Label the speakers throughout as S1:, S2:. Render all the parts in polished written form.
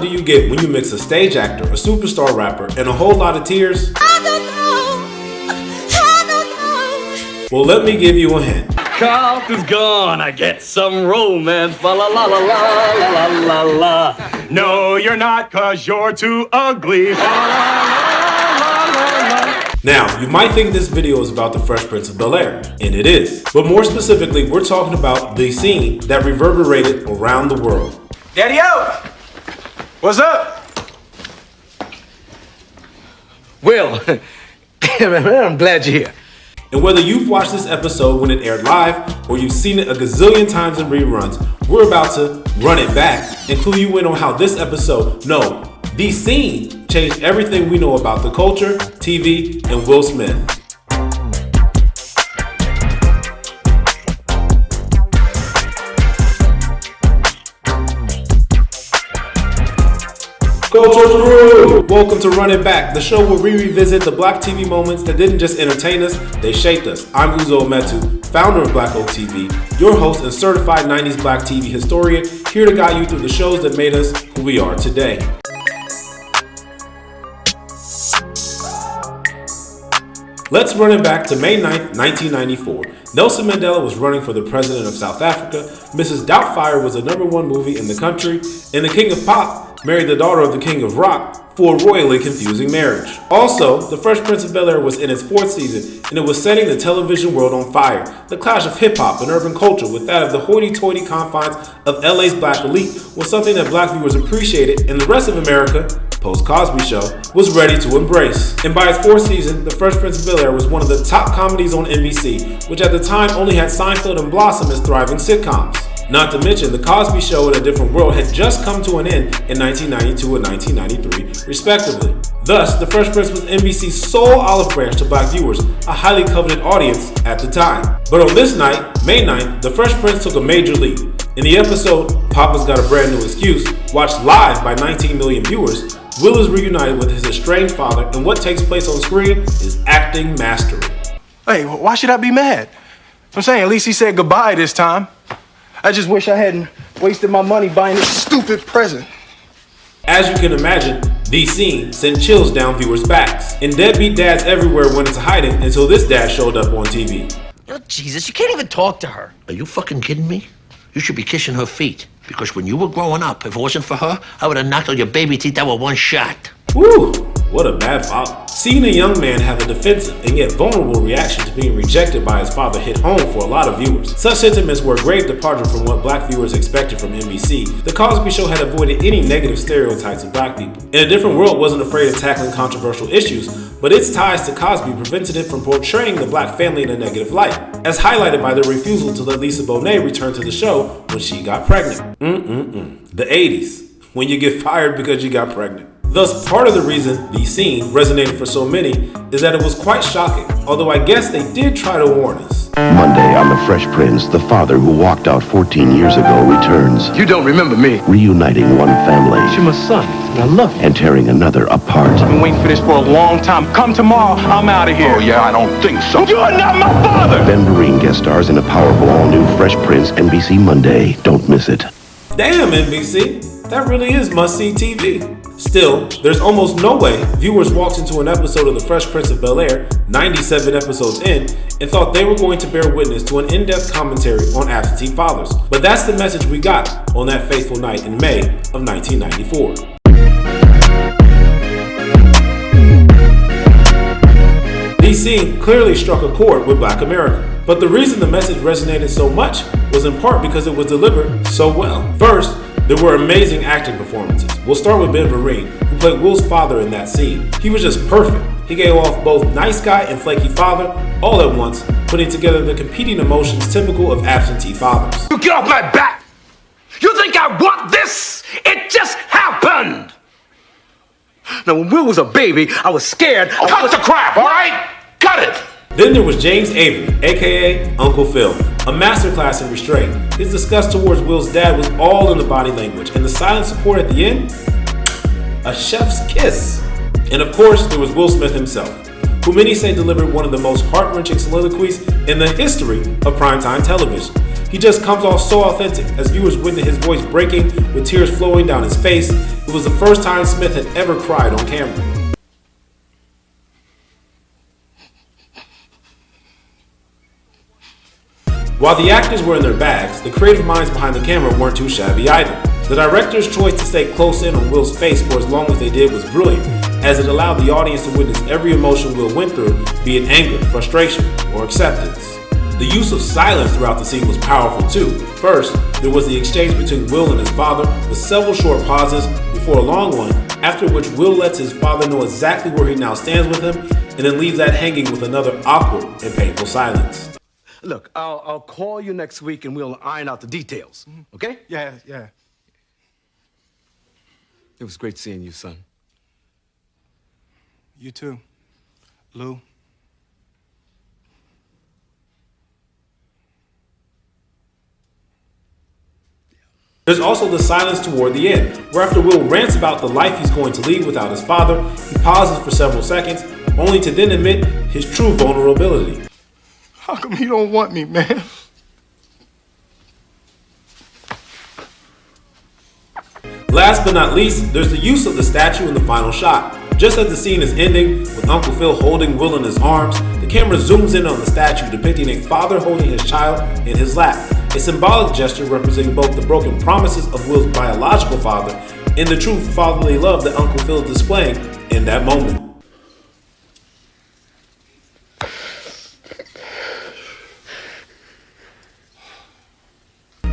S1: do you get when you mix a stage actor, a superstar rapper, and a whole lot of tears? I don't know. Well, let me give you a hint.
S2: Cough is gone, I get some romance, la la la la la la la la. No, you're not, cause you're too ugly. La, la, la, la, la.
S1: Now, you might think this video is about the Fresh Prince of Bel-Air, and it is. But more specifically, we're talking about the scene that reverberated around the world.
S3: Daddy-o! What's up?
S4: Will, I'm glad you're here.
S1: And whether you've watched this episode when it aired live or you've seen it a gazillion times in reruns, we're about to run it back and clue you in on how this episode, the scene, changed everything we know about the culture, TV, and Will Smith. Culture Crew! Welcome to Run It Back, the show where we revisit the Black TV moments that didn't just entertain us, they shaped us. I'm Uzo Metu, founder of Black Oak TV, your host and certified 90s Black TV historian, here to guide you through the shows that made us who we are today. Let's run it back to May 9th, 1994. Nelson Mandela was running for the president of South Africa, Mrs. Doubtfire was the #1 movie in the country, and the King of Pop married the daughter of the King of Rock for a royally confusing marriage. Also, The Fresh Prince of Bel-Air was in its 4th season, and it was setting the television world on fire. The clash of hip-hop and urban culture with that of the hoity-toity confines of LA's black elite was something that black viewers appreciated, and the rest of America, post-Cosby Show, was ready to embrace. And by its 4th season, The Fresh Prince of Bel-Air was one of the top comedies on NBC, which at the time only had Seinfeld and Blossom as thriving sitcoms. Not to mention, The Cosby Show and A Different World had just come to an end in 1992 and 1993, respectively. Thus, The Fresh Prince was NBC's sole olive branch to black viewers, a highly coveted audience at the time. But on this night, May 9th, The Fresh Prince took a major leap. In the episode, Papa's Got a Brand New Excuse, watched live by 19 million viewers, Will is reunited with his estranged father, and what takes place on screen is acting mastery.
S3: Hey, why should I be mad? I'm saying at least he said goodbye this time. I just wish I hadn't wasted my money buying this stupid present.
S1: As you can imagine, the scene sent chills down viewers' backs, and deadbeat dads everywhere went into hiding until this dad showed up on TV.
S4: Oh, Jesus, you can't even talk to her.
S5: Are you fucking kidding me? You should be kissing her feet. Because when you were growing up, if it wasn't for her, I would have knocked all your baby teeth out with one shot.
S1: Woo! What a bad father. Seeing a young man have a defensive and yet vulnerable reaction to being rejected by his father hit home for a lot of viewers. Such sentiments were a grave departure from what black viewers expected from NBC. The Cosby Show had avoided any negative stereotypes of black people. And A Different World wasn't afraid of tackling controversial issues, but its ties to Cosby prevented it from portraying the black family in a negative light, as highlighted by the refusal to let Lisa Bonet return to the show when she got pregnant. The 80s, when you get fired because you got pregnant. Thus, part of the reason the scene resonated for so many is that it was quite shocking, although I guess they did try to warn us.
S6: Monday on The Fresh Prince, the father who walked out 14 years ago returns.
S4: You don't remember me.
S6: Reuniting one family.
S4: You're my son, and I love you.
S6: And tearing another apart.
S3: I've been waiting for this for a long time. Come tomorrow, I'm out of here.
S7: Oh, yeah, I don't think so.
S3: You're not my father!
S6: Ben Vereen guest stars in a powerful all-new Fresh Prince, NBC Monday. Don't miss it.
S1: Damn, NBC, that really is must-see TV. Still, there's almost no way viewers walked into an episode of The Fresh Prince of Bel-Air, 97 episodes in, and thought they were going to bear witness to an in-depth commentary on absentee fathers. But that's the message we got on that fateful night in May of 1994. The scene clearly struck a chord with Black America. But the reason the message resonated so much was in part because it was delivered so well. First, there were amazing acting performances. We'll start with Ben Vereen, who played Will's father in that scene. He was just perfect. He gave off both nice guy and flaky father all at once, putting together the competing emotions typical of absentee fathers.
S4: You get off my back! You think I want this? It just happened! Now, when Will was a baby, I was scared.
S7: Cut the crap, all right? Cut it!
S1: Then there was James Avery, aka Uncle Phil, a masterclass in restraint. His disgust towards Will's dad was all in the body language, and the silent support at the end? A chef's kiss. And of course, there was Will Smith himself, who many say delivered one of the most heart-wrenching soliloquies in the history of primetime television. He just comes off so authentic as viewers witness his voice breaking with tears flowing down his face, It was the first time Smith had ever cried on camera. While the actors were in their bags, the creative minds behind the camera weren't too shabby either. The director's choice to stay close in on Will's face for as long as they did was brilliant, as it allowed the audience to witness every emotion Will went through, be it anger, frustration, or acceptance. The use of silence throughout the scene was powerful too. First, there was the exchange between Will and his father, with several short pauses before a long one, after which Will lets his father know exactly where he now stands with him, and then leaves that hanging with another awkward and painful silence.
S4: Look, I'll call you next week and we'll iron out the details, okay?
S3: Yeah.
S4: It was great seeing you, son.
S3: You too, Lou.
S1: There's also the silence toward the end, where after Will rants about the life he's going to lead without his father, he pauses for several seconds, only to then admit his true vulnerability.
S3: How come you don't want me, man?
S1: Last but not least, there's the use of the statue in the final shot. Just as the scene is ending, with Uncle Phil holding Will in his arms, the camera zooms in on the statue depicting a father holding his child in his lap, a symbolic gesture representing both the broken promises of Will's biological father and the true fatherly love that Uncle Phil is displaying in that moment.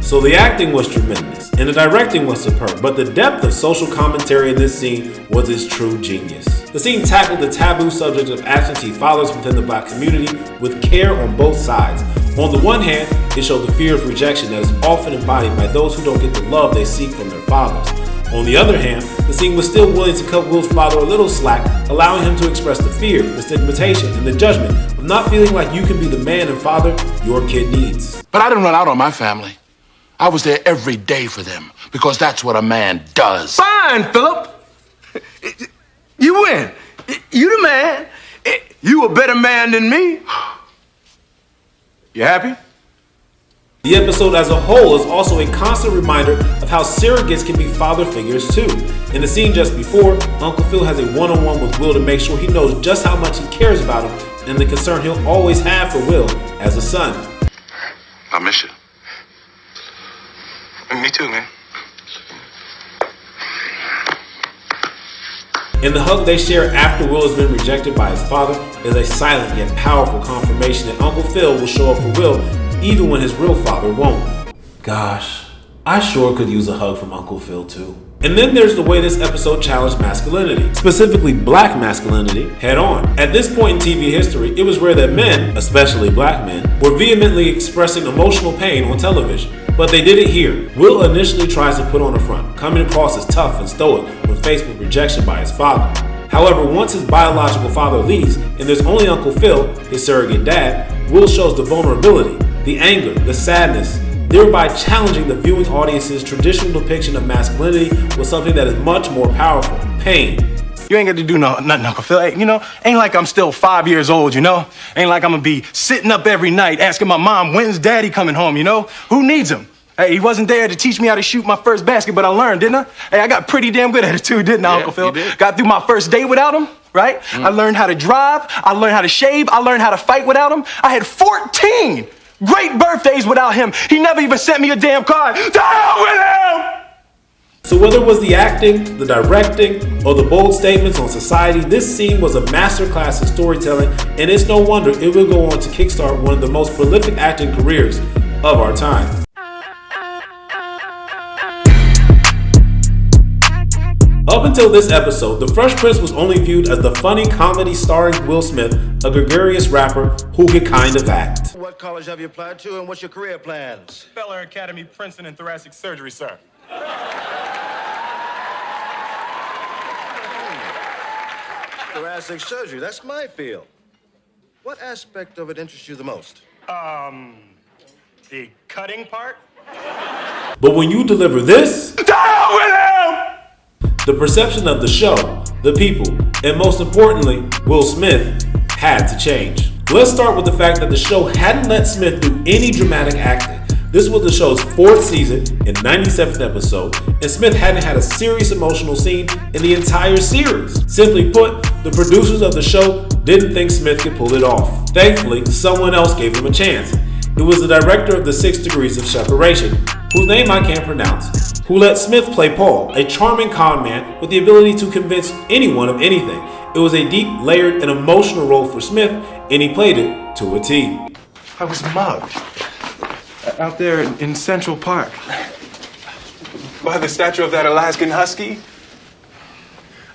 S1: So the acting was tremendous, and the directing was superb, but the depth of social commentary in this scene was its true genius. The scene tackled the taboo subject of absentee fathers within the black community with care on both sides. On the one hand, it showed the fear of rejection that is often embodied by those who don't get the love they seek from their fathers. On the other hand, the scene was still willing to cut Will's father a little slack, allowing him to express the fear, the stigmatization, and the judgment of not feeling like you can be the man and father your kid needs.
S7: But I didn't run out on my family. I was there every day for them, because that's what a man does.
S4: Fine, Philip. You win. You the man. You a better man than me. You happy?
S1: The episode as a whole is also a constant reminder of how surrogates can be father figures too. In the scene just before, Uncle Phil has a one-on-one with Will to make sure he knows just how much he cares about him and the concern he'll always have for Will as a son.
S7: I miss you.
S3: Me too, man.
S1: In the hug they share after Will has been rejected by his father is a silent yet powerful confirmation that Uncle Phil will show up for Will even when his real father won't. Gosh, I sure could use a hug from Uncle Phil too. And then there's the way this episode challenged masculinity, specifically black masculinity, head on. At this point in TV history, it was rare that men, especially black men, were vehemently expressing emotional pain on television. But they did it here. Will initially tries to put on a front, coming across as tough and stoic when faced with rejection by his father. However, once his biological father leaves, and there's only Uncle Phil, his surrogate dad, Will shows the vulnerability, the anger, the sadness, thereby challenging the viewing audience's traditional depiction of masculinity with something that is much more powerful: pain.
S3: You ain't got to do nothing, Uncle Phil. Hey, ain't like I'm still 5 years old, Ain't like I'm gonna be sitting up every night asking my mom, when's daddy coming home, Who needs him? Hey, he wasn't there to teach me how to shoot my first basket, but I learned, didn't I? Hey, I got pretty damn good at it too, didn't I, Uncle Phil?
S7: You did.
S3: Got through my first date without him, right? I learned how to drive. I learned how to shave. I learned how to fight without him. I had 14 great birthdays without him. He never even sent me a damn card. To hell with him!
S1: So whether it was the acting, the directing, or the bold statements on society, this scene was a masterclass in storytelling, and it's no wonder it will go on to kickstart one of the most prolific acting careers of our time. Up until this episode, The Fresh Prince was only viewed as the funny comedy starring Will Smith, a gregarious rapper who could kind of act.
S8: What college have you applied to, and what's your career plans?
S3: Bel-Air Academy, Princeton, and thoracic surgery, sir.
S8: Thoracic surgery, that's my field. What aspect of it interests you the most?
S3: The cutting part?
S1: But when you deliver this,
S3: To hell with him!
S1: the perception of the show, the people, and most importantly, Will Smith, had to change. Let's start with the fact that the show hadn't let Smith do any dramatic acting. This was the show's 4th season and 97th episode, and Smith hadn't had a serious emotional scene in the entire series. Simply put, the producers of the show didn't think Smith could pull it off. Thankfully, someone else gave him a chance. It was the director of the 6 Degrees of Separation, whose name I can't pronounce, who let Smith play Paul, a charming con man with the ability to convince anyone of anything. It was a deep, layered, and emotional role for Smith, and he played it to a T.
S3: I was mugged out there in Central Park by the statue of that Alaskan husky.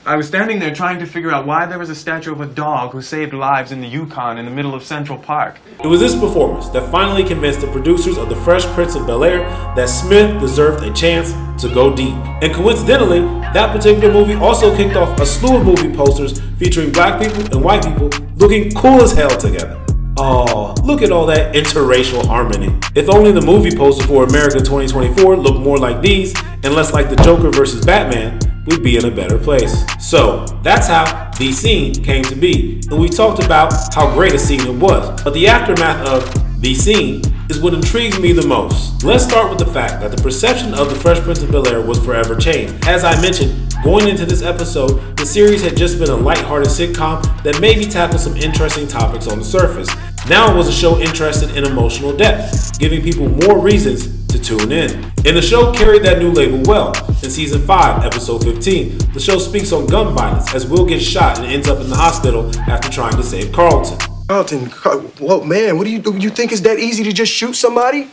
S3: I was standing there trying to figure out why there was a statue of a dog who saved lives in the Yukon in the middle of Central Park.
S1: It was this performance that finally convinced the producers of the Fresh Prince of Bel-Air that Smith deserved a chance to go deep. And coincidentally, that particular movie also kicked off a slew of movie posters featuring black people and white people looking cool as hell together. Oh, look at all that interracial harmony. If only the movie poster for America 2024 looked more like these and less like the Joker versus Batman, we'd be in a better place. So, that's how The Scene came to be, and we talked about how great a scene it was. But the aftermath of The Scene is what intrigues me the most. Let's start with the fact that the perception of the Fresh Prince of Bel-Air was forever changed. As I mentioned, going into this episode, the series had just been a lighthearted sitcom that maybe tackled some interesting topics on the surface. Now it was a show interested in emotional depth, giving people more reasons to tune in. And the show carried that new label well. In season 5, episode 15, the show speaks on gun violence as Will gets shot and ends up in the hospital after trying to save Carlton.
S3: Carlton, whoa, man, what do you think it's that easy to just shoot somebody?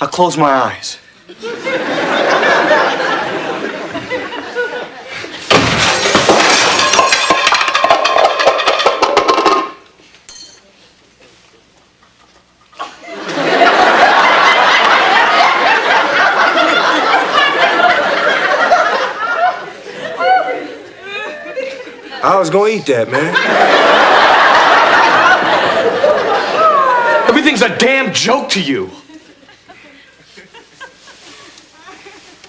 S3: I'll close my eyes. I was gonna eat that, man. Everything's a damn joke to you.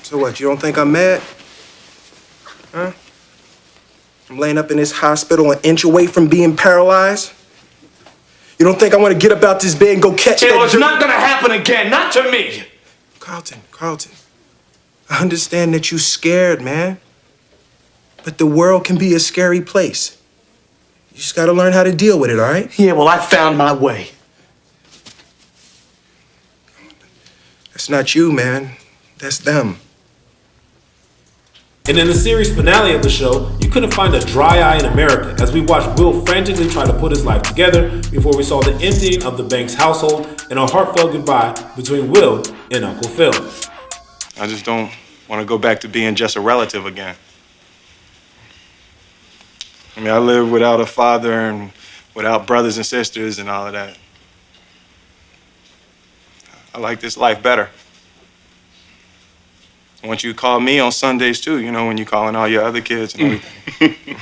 S3: So what, you don't think I'm mad? Huh? I'm laying up in this hospital an inch away from being paralyzed? You don't think I want to get up out this bed and go catch that? It's not gonna happen again, not to me! Carlton, I understand that you're scared, man. But the world can be a scary place. You just gotta learn how to deal with it, all right? Yeah, well, I found my way. That's not you, man. That's them.
S1: And in the series finale of the show, you couldn't find a dry eye in America as we watched Will frantically try to put his life together before we saw the emptying of the Banks household and a heartfelt goodbye between Will and Uncle Phil.
S3: I just don't want to go back to being just a relative again. I mean, I lived without a father and without brothers and sisters and all of that. I like this life better. I want you to call me on Sundays too, you know, when you're calling all your other kids and everything.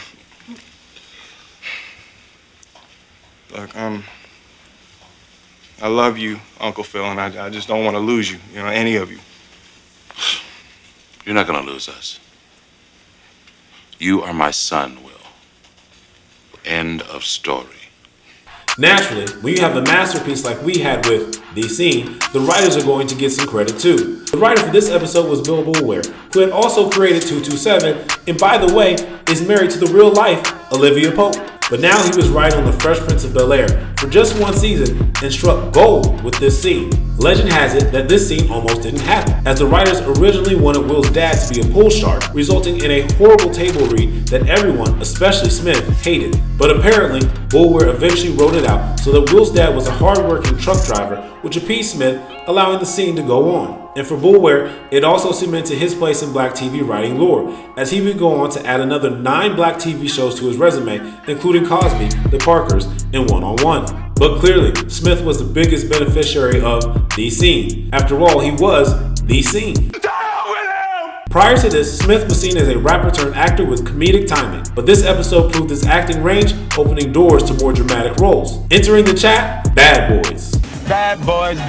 S3: Look, I love you, Uncle Phil, and I just don't want to lose you, you know, any of you.
S7: You're not gonna lose us. You are my son, Will. End of story.
S1: Naturally, when you have a masterpiece like we had with The Scene, the writers are going to get some credit too. The writer for this episode was Bill Boulware, who had also created 227, and by the way, is married to the real life Olivia Pope. But now he was writing on the Fresh Prince of Bel-Air for just one season and struck gold with this scene. Legend has it that this scene almost didn't happen, as the writers originally wanted Will's dad to be a pool shark, resulting in a horrible table read that everyone, especially Smith, hated. But apparently, Boulware eventually wrote it out so that Will's dad was a hard-working truck driver, which appeased Smith, allowing the scene to go on. And for Boulware, it also cemented his place in black TV writing lore, as he would go on to add another 9 black TV shows to his resume, including Cosby, The Parkers, and One-on-One. But clearly, Smith was the biggest beneficiary of The Scene. After all, he was The Scene. Prior to this, Smith was seen as a rapper turned actor with comedic timing, but this episode proved his acting range, opening doors to more dramatic roles. Entering the chat, Bad Boys.
S3: Bad boys,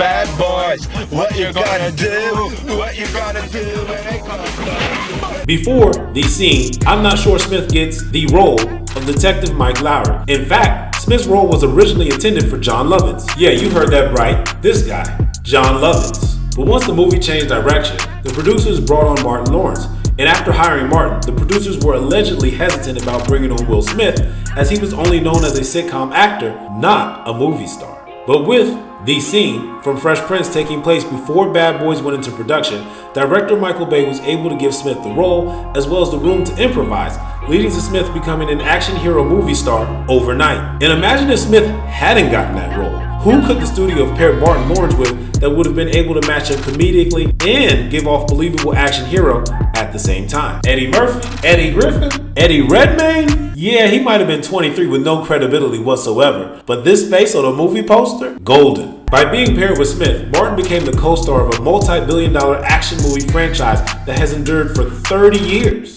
S3: what you gonna do? What you gonna do when they come?
S1: Before The Scene, I'm not sure Smith gets the role of Detective Mike Lowry. In fact, Smith's role was originally intended for John Lovitz. Yeah, you heard that right, this guy. John Lovitz. But once the movie changed direction, the producers brought on Martin Lawrence. And after hiring Martin, the producers were allegedly hesitant about bringing on Will Smith, as he was only known as a sitcom actor, not a movie star. But with The Scene from Fresh Prince taking place before Bad Boys went into production, director Michael Bay was able to give Smith the role as well as the room to improvise, leading to Smith becoming an action hero movie star overnight. And imagine if Smith hadn't gotten that role. Who could the studio have paired Martin Lawrence with that would have been able to match him comedically and give off believable action hero at the same time? Eddie Murphy? Eddie Griffin? Eddie Redmayne? Yeah, he might have been 23 with no credibility whatsoever, but this face on a movie poster? Golden. By being paired with Smith, Martin became the co-star of a multi-billion-dollar action movie franchise that has endured for 30 years.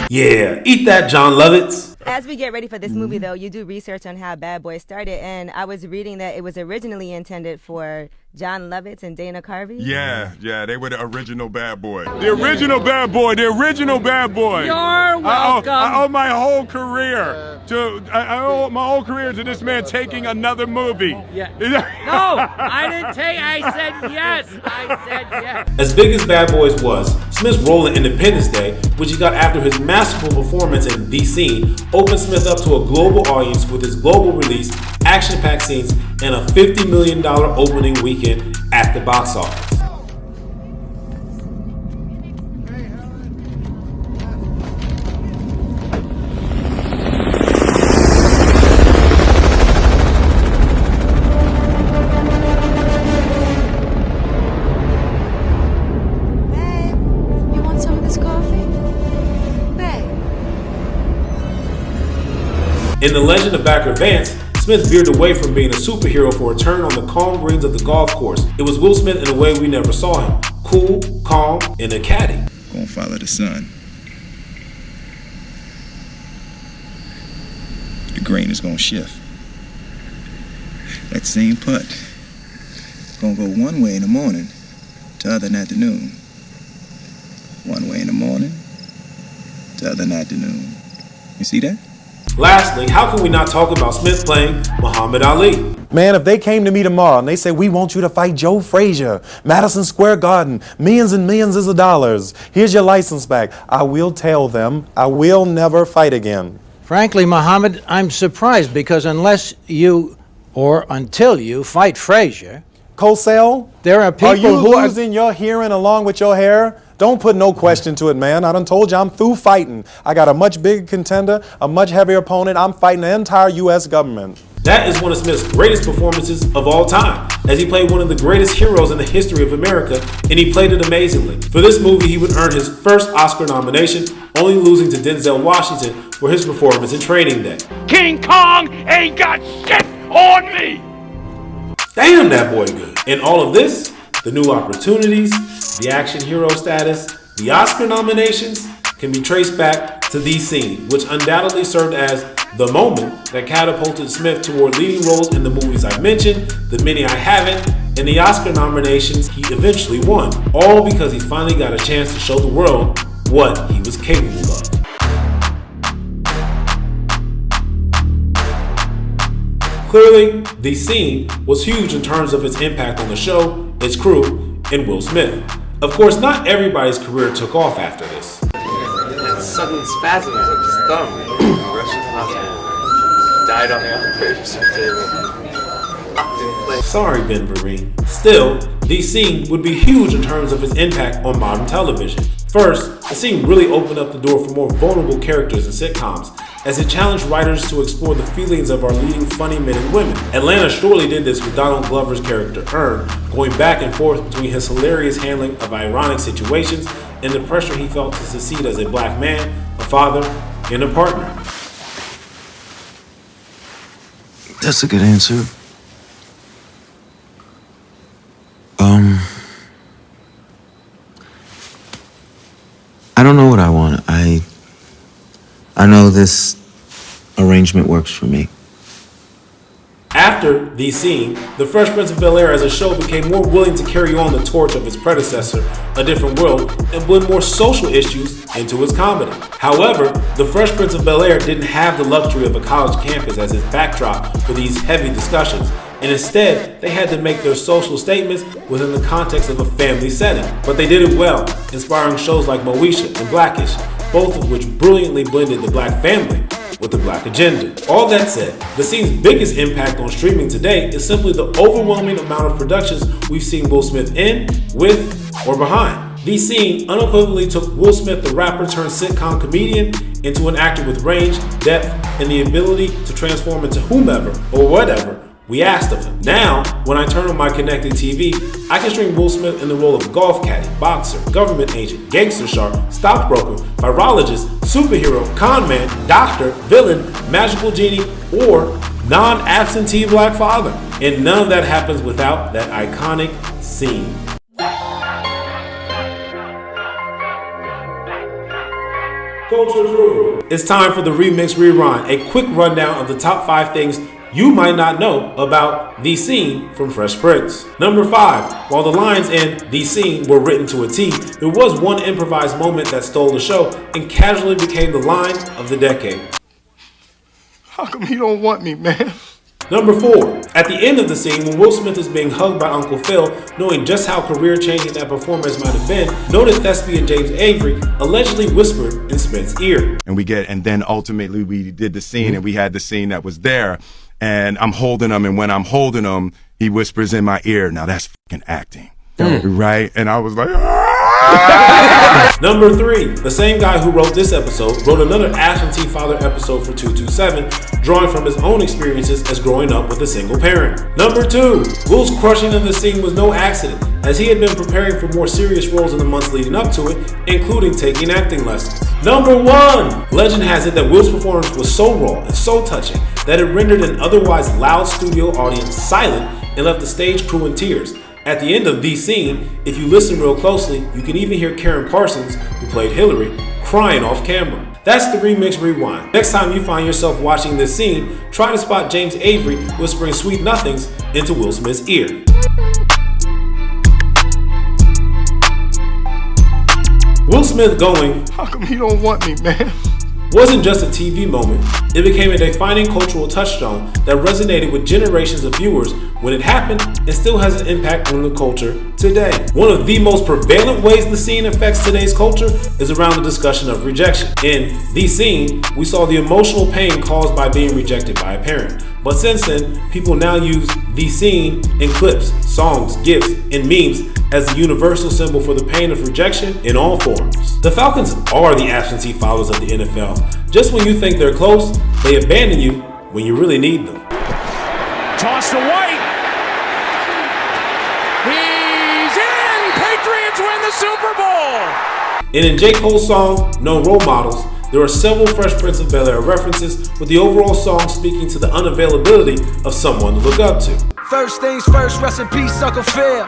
S1: Yeah, eat that, John Lovitz.
S9: As we get ready for this movie, though, you do research on how Bad Boys started, and I was reading that it was originally intended for John Lovitz and Dana Carvey.
S10: Yeah, they were the original Bad Boy. The original Bad Boy. You're welcome. I owe my whole career to this man taking another movie.
S11: Yeah. No, I didn't take. I said yes.
S1: As big as Bad Boys was, Smith's role in Independence Day, which he got after his masterful performance in The Scene, opened Smith up to a global audience with his global release, action-packed scenes, and a $50 million opening weekend at the box office. In The Legend of Bagger Vance, Smith veered away from being a superhero for a turn on the calm greens of the golf course. It was Will Smith in a way we never saw him. Cool, calm, and a caddy.
S12: Gonna follow the sun. The green is gonna shift. That same putt gonna go one way in the morning, t'other in the afternoon. One way in the morning, t'other in the afternoon. You see that?
S1: Lastly, how can we not talk about Smith playing Muhammad Ali?
S13: Man, if they came to me tomorrow and they said, we want you to fight Joe Frazier, Madison Square Garden, millions and millions of dollars, here's your license back, I will tell them I will never fight again.
S11: Frankly, Muhammad, I'm surprised because until you fight Frazier,
S13: Cosell,
S11: there are people
S13: who are losing your hearing along with your hair? Don't put no question to it, man. I done told you I'm through fighting. I got a much bigger contender, a much heavier opponent. I'm fighting the entire U.S. government.
S1: That is one of Smith's greatest performances of all time, as he played one of the greatest heroes in the history of America, and he played it amazingly. For this movie, he would earn his first Oscar nomination, only losing to Denzel Washington for his performance in Training Day.
S2: King Kong ain't got shit on me!
S1: Damn, that boy good. And all of this, the new opportunities, the action hero status, the Oscar nominations, can be traced back to The Scene, which undoubtedly served as the moment that catapulted Smith toward leading roles in the movies I mentioned, the many I haven't, and the Oscar nominations he eventually won, all because he finally got a chance to show the world what he was capable of. Clearly, The Scene was huge in terms of its impact on the show, its crew, and Will Smith. Of course, not everybody's career took off after this.
S14: Sudden spasms of his thumb. Died on the operation table.
S1: Sorry, Ben Vereen. Still, The Scene would be huge in terms of its impact on modern television. First, The Scene really opened up the door for more vulnerable characters in sitcoms, as it challenged writers to explore the feelings of our leading funny men and women. Atlanta surely did this with Donald Glover's character Earn, going back and forth between his hilarious handling of ironic situations and the pressure he felt to succeed as a black man, a father, and a partner.
S12: That's a good answer. I don't know what I want. I know this arrangement works for me.
S1: After After the scene, The Fresh Prince of Bel-Air as a show became more willing to carry on the torch of its predecessor, A Different World, and blend more social issues into its comedy. However, The Fresh Prince of Bel-Air didn't have the luxury of a college campus as its backdrop for these heavy discussions, and instead, they had to make their social statements within the context of a family setting. But they did it well, inspiring shows like Moesha and Blackish, both of which brilliantly blended the black family with the black agenda. All that said, the scene's biggest impact on streaming today is simply the overwhelming amount of productions we've seen Will Smith in, with, or behind. The scene unequivocally took Will Smith, the rapper turned sitcom comedian, into an actor with range, depth, and the ability to transform into whomever or whatever we asked of him. Now, when I turn on my connected TV, I can stream Will Smith in the role of golf caddy, boxer, government agent, gangster shark, stockbroker, virologist, superhero, con man, doctor, villain, magical genie, or non-absentee black father. And none of that happens without that iconic scene. Culture Crew. It's time for the Remix Rewind, a quick rundown of the top 5 things you might not know about the scene from Fresh Prince. Number 5, while the lines in the scene were written to a T, there was one improvised moment that stole the show and casually became the line of the decade.
S3: How come he don't want me, man?
S1: Number 4, at the end of the scene, when Will Smith is being hugged by Uncle Phil, knowing just how career-changing that performance might have been, noted thespian James Avery allegedly whispered in Smith's ear.
S10: And then ultimately we did the scene, and we had the scene that was there. And I'm holding him, and when I'm holding him, he whispers in my ear, now that's fucking acting. Right? And I was like,
S1: Number 3, the same guy who wrote this episode wrote another absentee father episode for 227, drawing from his own experiences as growing up with a single parent. Number 2, Will's crushing in the scene was no accident, as he had been preparing for more serious roles in the months leading up to it, including taking acting lessons. Number 1, legend has it that Will's performance was so raw and so touching that it rendered an otherwise loud studio audience silent and left the stage crew in tears. At the end of the scene, if you listen real closely, you can even hear Karen Parsons, who played Hillary, crying off camera. That's the Remix Rewind. Next time you find yourself watching this scene, try to spot James Avery whispering sweet nothings into Will Smith's ear. Will Smith going,
S3: how come he don't want me, man?
S1: Wasn't just a TV moment. It became a defining cultural touchstone that resonated with generations of viewers when it happened and still has an impact on the culture today. One of the most prevalent ways the scene affects today's culture is around the discussion of rejection. In the scene, we saw the emotional pain caused by being rejected by a parent. But since then, people now use the scene in clips, songs, gifs, and memes as the universal symbol for the pain of rejection in all forms. The Falcons are the absentee fathers of the NFL. Just when you think they're close, they abandon you when you really need them.
S11: Toss to White. He's in! Patriots win the Super Bowl!
S1: And in J. Cole's song, No Role Models, there are several Fresh Prince of Bel-Air references, with the overall song speaking to the unavailability of someone to look up to.
S15: First things first, rest in peace, Uncle Phil.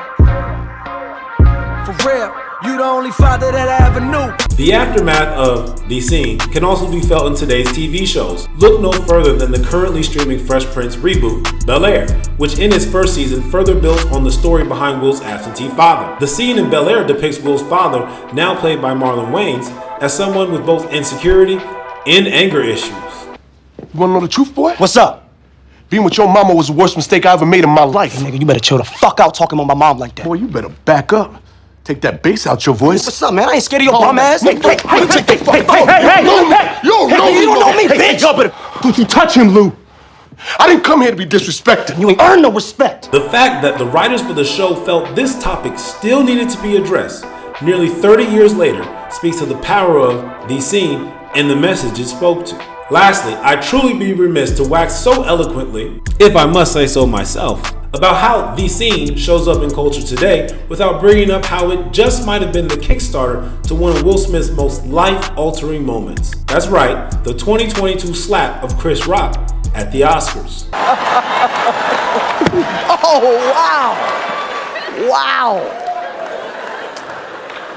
S15: For real, you the only father that I ever knew.
S1: The aftermath of the scene can also be felt in today's TV shows. Look no further than the currently streaming Fresh Prince reboot, Bel-Air, which in its first season further builds on the story behind Will's absentee father. The scene in Bel-Air depicts Will's father, now played by Marlon Wayans, as someone with both insecurity and anger issues.
S16: You wanna know the truth, boy?
S17: What's up?
S16: Being with your mama was the worst mistake I ever made in my life.
S17: Hey, nigga, you better chill the fuck out talking about my mom like that.
S16: Boy, you better back up. Take that bass out your voice.
S17: What's up, man? I ain't scared of your bum ass.
S16: Hey,
S17: Hey, you don't know me, bitch.
S16: Don't you touch him, Lou. I didn't come here to be disrespected.
S17: You ain't earned no respect.
S1: The fact that the writers for the show felt this topic still needed to be addressed nearly 30 years later speaks to the power of the scene and the message it spoke to. Lastly, I'd truly be remiss to wax so eloquently, if I must say so myself, about how the scene shows up in culture today without bringing up how it just might have been the Kickstarter to one of Will Smith's most life-altering moments. That's right, the 2022 slap of Chris Rock at the Oscars.
S17: Oh, wow. Wow.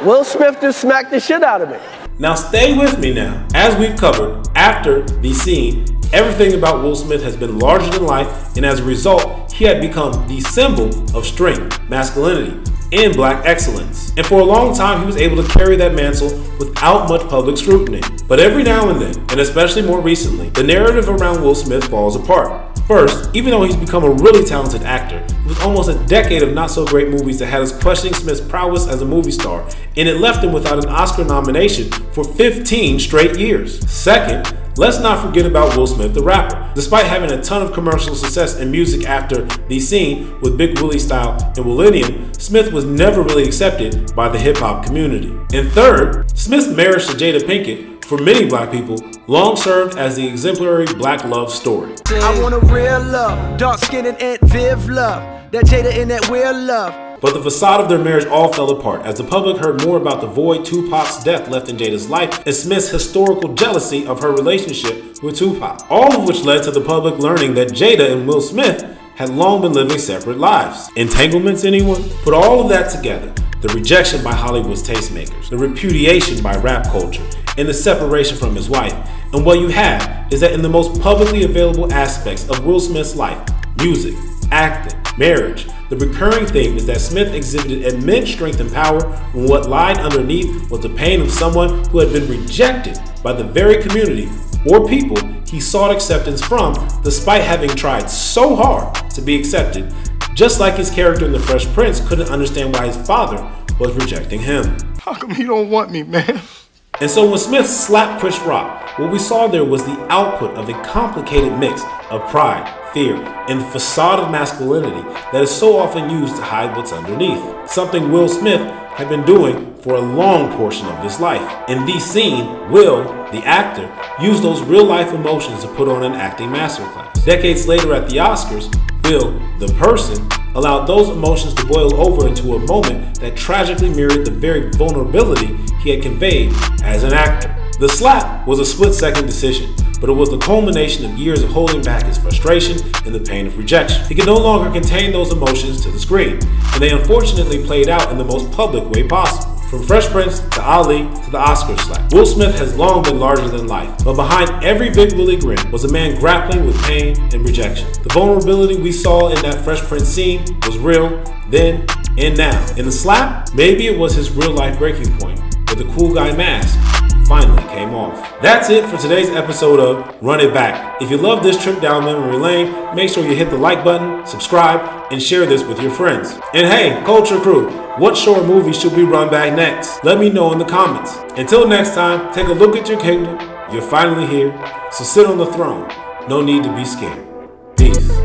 S17: Will Smith just smacked the shit out of me.
S1: Now stay with me now. As we've covered, after the scene Everything about Will Smith has been larger than life, and as a result, he had become the symbol of strength, masculinity, and black excellence. And for a long time, he was able to carry that mantle without much public scrutiny. But every now and then, and especially more recently, the narrative around Will Smith falls apart. First, even though he's become a really talented actor, it was almost a decade of not so great movies that had us questioning Smith's prowess as a movie star, and it left him without an Oscar nomination for 15 straight years. Second, let's not forget about Will Smith the rapper. Despite having a ton of commercial success in music after The Scene with Big Willie Style and Millennium, Smith was never really accepted by the hip-hop community. And third, Smith's marriage to Jada Pinkett, for many black people, long served as the exemplary black love story.
S15: I want a real love, dark skin and Aunt Viv love, that Jada in that real love.
S1: But the facade of their marriage all fell apart as the public heard more about the void Tupac's death left in Jada's life and Smith's historical jealousy of her relationship with Tupac. All of which led to the public learning that Jada and Will Smith had long been living separate lives. Entanglements, anyone? Put all of that together, the rejection by Hollywood's tastemakers, the repudiation by rap culture, and the separation from his wife. And what you have is that in the most publicly available aspects of Will Smith's life, music, acting, marriage, the recurring theme is that Smith exhibited immense strength and power when what lied underneath was the pain of someone who had been rejected by the very community or people he sought acceptance from, despite having tried so hard to be accepted, just like his character in The Fresh Prince couldn't understand why his father was rejecting him.
S3: How come he don't want me, man?
S1: And so when Smith slapped Chris Rock, what we saw there was the output of a complicated mix of pride, fear, and the facade of masculinity that is so often used to hide what's underneath. Something Will Smith had been doing for a long portion of his life. In The Scene, Will, the actor, used those real-life emotions to put on an acting masterclass. Decades later at the Oscars, Will, the person, allowed those emotions to boil over into a moment that tragically mirrored the very vulnerability he had conveyed as an actor. The slap was a split-second decision, but it was the culmination of years of holding back his frustration and the pain of rejection. He could no longer contain those emotions to the screen, and they unfortunately played out in the most public way possible. From Fresh Prince to Ali to the Oscar slap, Will Smith has long been larger than life, but behind every Big Willie grin was a man grappling with pain and rejection. The vulnerability we saw in that Fresh Prince scene was real then and now. In the slap, maybe it was his real life breaking point, where the cool guy mask finally came off. That's it for today's episode of Run It Back. If you love this trip down memory lane, make sure you hit the like button, subscribe, and share this with your friends. And hey, Culture Crew, what show or movie should we run back next? Let me know in the comments. Until next time, take a look at your kingdom. You're finally here, so sit on the throne. No need to be scared. Peace.